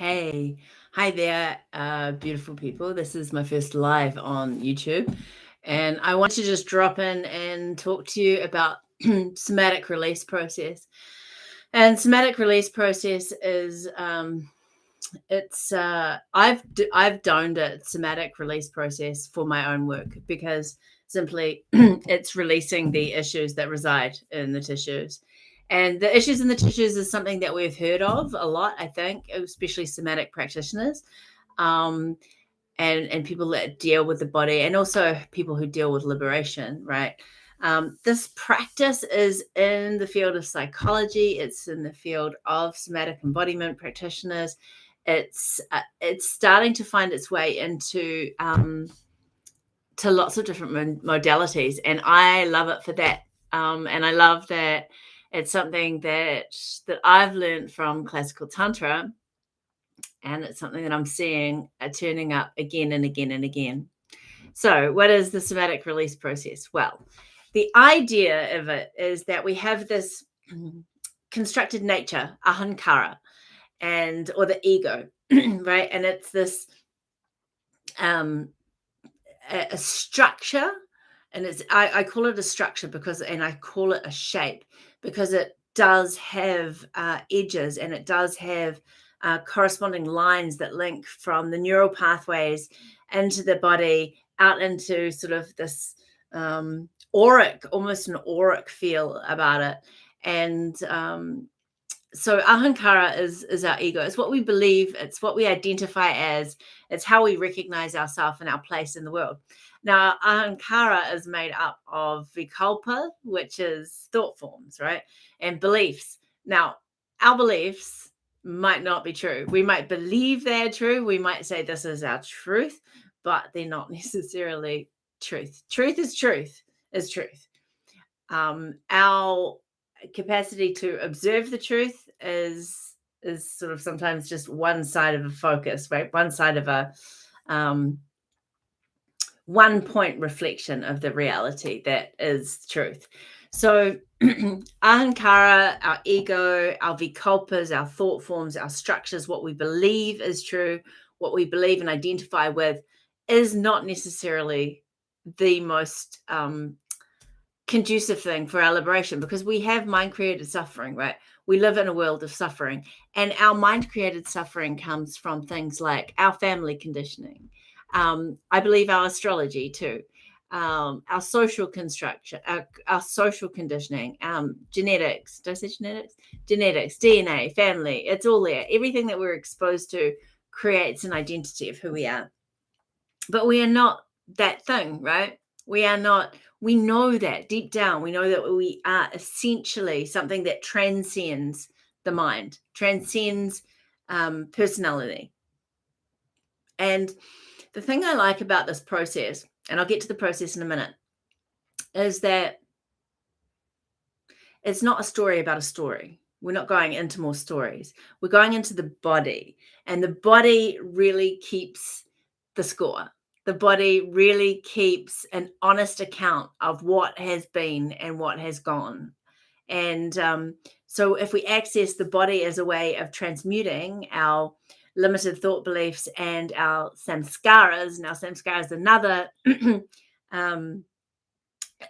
Hey, hi there, beautiful people. This is my first live on YouTube, and I want to just drop in and talk to you about somatic release process. And somatic release process is I've doned it somatic release process for my own work because simply it's releasing the issues that reside in the tissues. And the issues in the tissues is something that we've heard of a lot, I think, especially somatic practitioners, um, and people that deal with the body, and also people who deal with liberation, right? This practice is in the field of psychology. It's in the field of somatic embodiment practitioners. It's starting to find its way into to lots of different modalities, and I love it for that. And I love that it's something that I've learned from classical tantra, and it's something that I'm seeing turning up again and again and again. So, what is the somatic release process? Well, the idea of it is that we have this constructed nature, ahankara, or the ego, right? And it's this um, a structure, and I call it a structure and I call it a shape because it does have edges, and it does have corresponding lines that link from the neural pathways into the body out into sort of this auric, almost an auric feel about it. And so ahankara is our ego. It's what we believe. It's what we identify as. It's how we recognize ourselves and our place in the world. Now, ahankara is made up of vikalpa, which is thought forms, right? And beliefs. Now, our beliefs might not be true. We might believe they're true. We might say this is our truth, but they're not necessarily truth. Truth is truth, is truth. Our capacity to observe the truth is sort of sometimes just one side of a focus, right? One side of a one point reflection of the reality that is truth. So ahankara, our ego, our vikalpas, our thought forms, our structures, what we believe is true, what we believe and identify with, is not necessarily the most conducive thing for our liberation, because we have mind created suffering, right? We live in a world of suffering, and our mind created suffering comes from things like our family conditioning. I believe our astrology too, our social construction, our social conditioning, genetics. Did I say genetics? Genetics, DNA, family. It's all there. Everything that we're exposed to creates an identity of who we are. But we are not that thing, right? We are not. We know that deep down. We know that we are essentially something that transcends the mind, transcends personality. And the thing I like about this process, and I'll get to the process in a minute, is that it's not a story about a story. We're not going into more stories. We're going into the body, and the body really keeps the score. The body really keeps an honest account of what has been and what has gone. And so if we access the body as a way of transmuting our limited thought beliefs and our samskaras, now samskara is another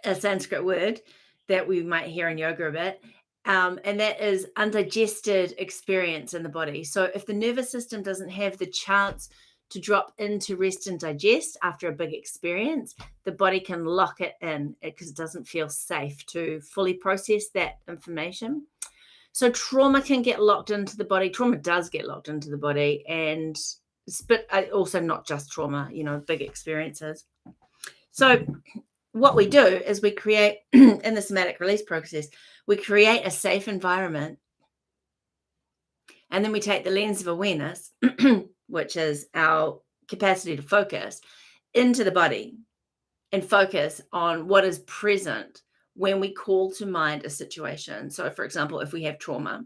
a Sanskrit word that we might hear in yoga a bit. And that is undigested experience in the body. So if the nervous system doesn't have the chance to drop into rest and digest after a big experience, the body can lock it in because it doesn't feel safe to fully process that information. So trauma can get locked into the body. Trauma does get locked into the body, but also not just trauma, big experiences. So what we do is we create, in the somatic release process, we create a safe environment. And then we take the lens of awareness, which is our capacity to focus, into the body and focus on what is present when we call to mind a situation. So, for example, if we have trauma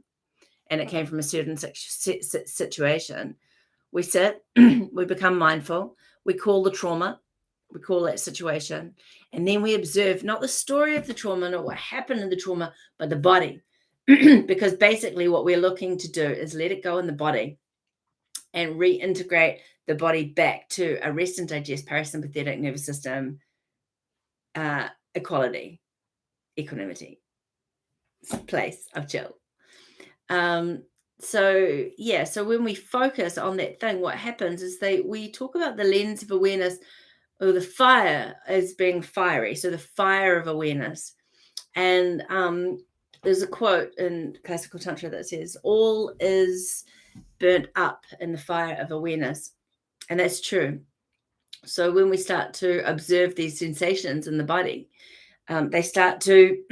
and it came from a certain situation, we sit, we become mindful, we call the trauma, we call that situation, and then we observe not the story of the trauma, not what happened in the trauma, but the body. Because basically what we're looking to do is let it go in the body and reintegrate the body back to a rest and digest parasympathetic nervous system uh, equality, equanimity, place of chill. Um, so when we focus on that thing, what happens is we talk about the lens of awareness or the fire as being fiery. So the fire of awareness. And there's a quote in classical tantra that says, "All is burnt up in the fire of awareness," and that's true. So when we start to observe these sensations in the body, they start to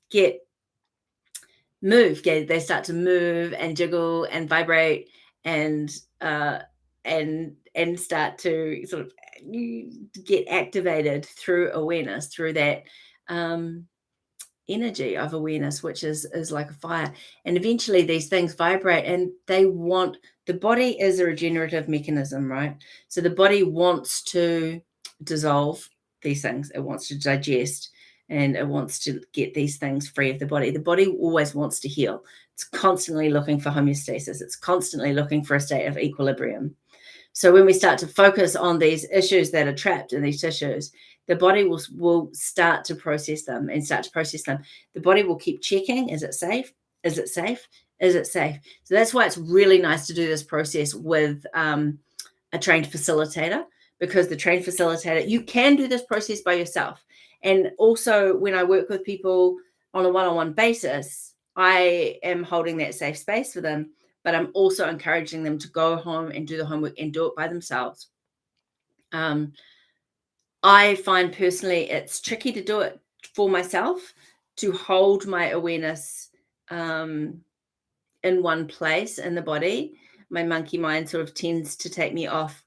get they start to move and jiggle and vibrate and uh, and start to sort of get activated through awareness, through that um, energy of awareness, which is like a fire. And eventually these things vibrate, and the body is a regenerative mechanism, right? So the body wants to dissolve these things, it wants to digest, and it wants to get these things free of the body. The body always wants to heal. It's constantly looking for homeostasis, it's constantly looking for a state of equilibrium. So when we start to focus on these issues that are trapped in these tissues, the body will start to process them and start to process them. The body will keep checking, is it safe? Is it safe? Is it safe? So that's why it's really nice to do this process with a trained facilitator, because the trained facilitator, you can do this process by yourself. And also when I work with people on a one-on-one basis, I am holding that safe space for them, but I'm also encouraging them to go home and do the homework and do it by themselves. I find personally it's tricky to do it for myself, to hold my awareness in one place in the body. My monkey mind sort of tends to take me off.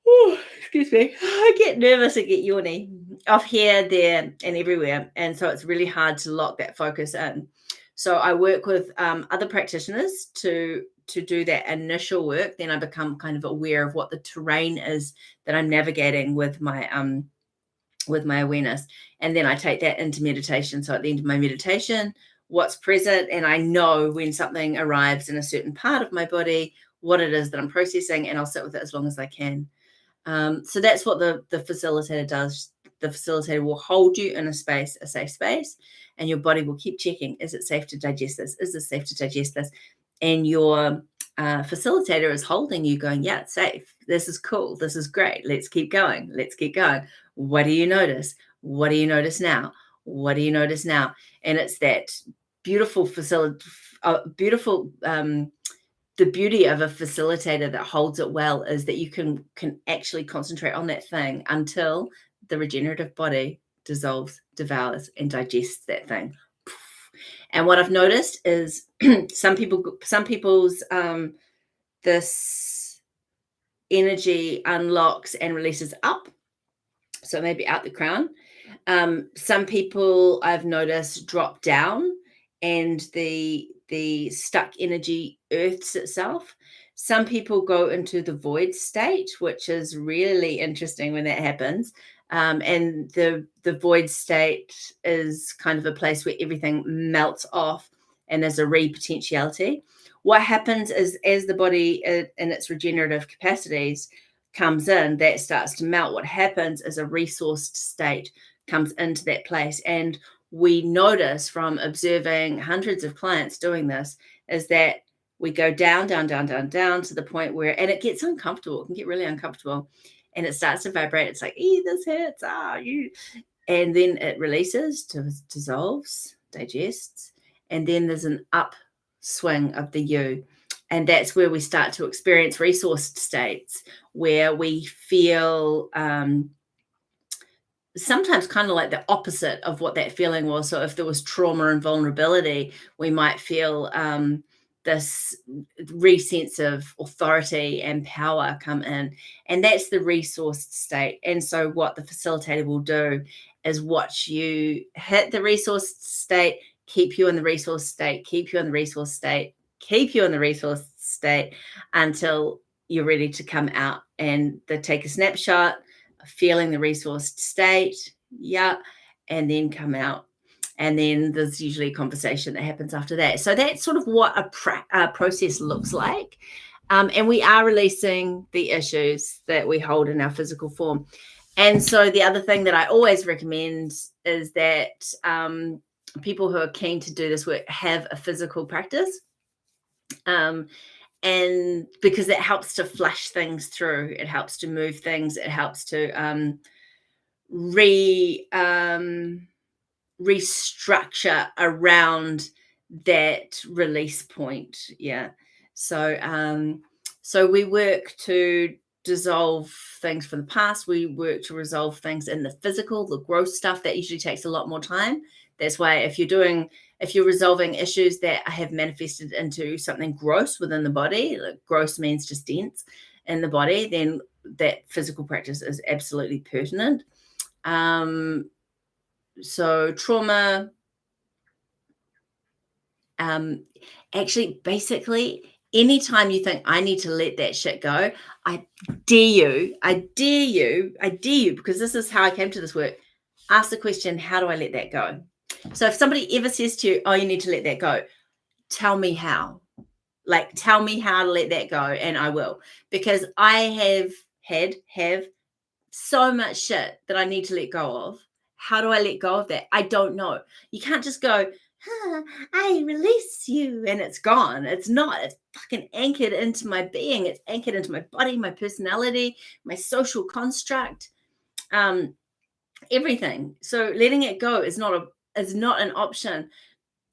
Oh, excuse me. I get nervous, I get yawny, off here, there, and everywhere. And so it's really hard to lock that focus in. So I work with other practitioners to do that initial work. Then I become kind of aware of what the terrain is that I'm navigating with my awareness, and then I take that into meditation. So at the end of my meditation, what's present, and I know when something arrives in a certain part of my body, what it is that I'm processing, and I'll sit with it as long as I can. So that's what the facilitator does. The facilitator will hold you in a space, a safe space, and your body will keep checking, is it safe to digest this? Is this safe to digest this? And your facilitator is holding you going, yeah, it's safe. This is cool. This is great. Let's keep going. Let's keep going. What do you notice? What do you notice now? What do you notice now? And it's that beautiful beautiful the beauty of a facilitator that holds it well is that you can actually concentrate on that thing until the regenerative body dissolves, devours, and digests that thing. And what I've noticed is some people's this energy unlocks and releases up, so maybe out the crown. Some people I've noticed drop down, and the stuck energy earths itself. Some people go into the void state, which is really interesting when that happens. And the void state is kind of a place where everything melts off and there's a repotentiality. What happens is, as the body in its regenerative capacities comes in, that starts to melt. What happens is a resourced state comes into that place. And we notice from observing hundreds of clients doing this is that we go down, down, down, down, down to the point where, and it gets uncomfortable. It can get really uncomfortable, and it starts to vibrate. It's like, this hurts. And then it releases, dissolves, digests, and then there's an upswing of the U. And that's where we start to experience resourced states where we feel sometimes kind of like the opposite of what that feeling was. So if there was trauma and vulnerability, we might feel this sense of authority and power come in, and that's the resourced state. And so what the facilitator will do is watch you hit the resourced state, keep you in the resource state, keep you in the resource state, keep you in the resource state until you're ready to come out. And they take a snapshot, feeling the resourced state, and then come out. And then there's usually a conversation that happens after that. So that's sort of what a process looks like. And we are releasing the issues that we hold in our physical form. And so the other thing that I always recommend is that people who are keen to do this work have a physical practice. And because it helps to flush things through, it helps to move things, it helps to restructure around that release point. Yeah. So we work to dissolve things from the past. We work to resolve things in the physical, the gross stuff that usually takes a lot more time. That's why if you're resolving issues that have manifested into something gross within the body, like gross means just dense in the body, then that physical practice is absolutely pertinent. So trauma, actually, basically, anytime you think I need to let that shit go, I dare you, because this is how I came to this work. Ask the question, how do I let that go? So if somebody ever says to you, oh, you need to let that go, tell me how. Like, tell me how to let that go, and I will. Because I have so much shit that I need to let go of. How do I let go of that? I don't know. You can't just go, I release you, and it's gone. It's not. It's fucking anchored into my being. It's anchored into my body, my personality, my social construct, everything. So letting it go is not an option.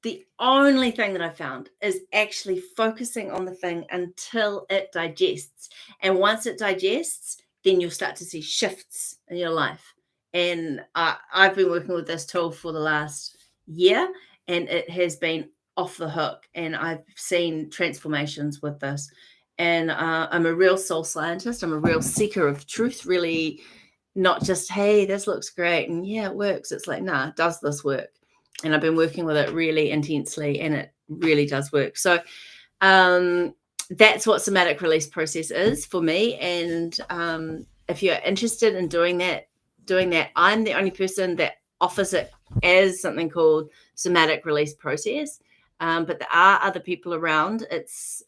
The only thing that I found is actually focusing on the thing until it digests. And once it digests, then you'll start to see shifts in your life. And I've been working with this tool for the last year, and it has been off the hook. And I've seen transformations with this. And I'm a real soul scientist. I'm a real seeker of truth, really, not just, hey, this looks great. And yeah, it works. It's like, nah, does this work? And I've been working with it really intensely, and it really does work. So that's what somatic release process is for me. And if you're interested in doing that, I'm the only person that offers it as something called somatic release process. But there are other people around. It's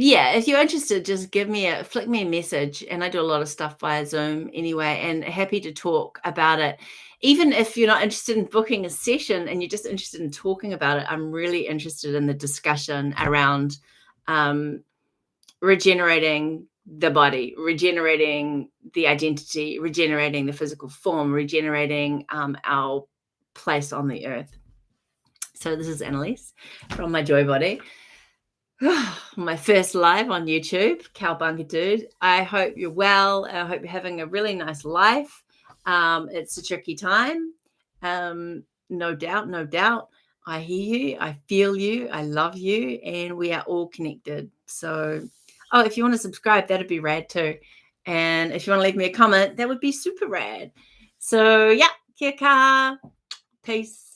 yeah, if you're interested, just flick me a message, and I do a lot of stuff via Zoom anyway, and happy to talk about it. Even if you're not interested in booking a session and you're just interested in talking about it, I'm really interested in the discussion around regenerating the body, regenerating the identity, regenerating the physical form, regenerating our place on the earth. So this is Annalise from My Joy Body. My first live on YouTube, Cowbunga Dude. I hope you're well. I hope you're having a really nice life. It's a tricky time. No doubt. I hear you. I feel you. I love you. And we are all connected. So, if you want to subscribe, that'd be rad too. And if you want to leave me a comment, that would be super rad. So, yeah, kia kaha. Peace.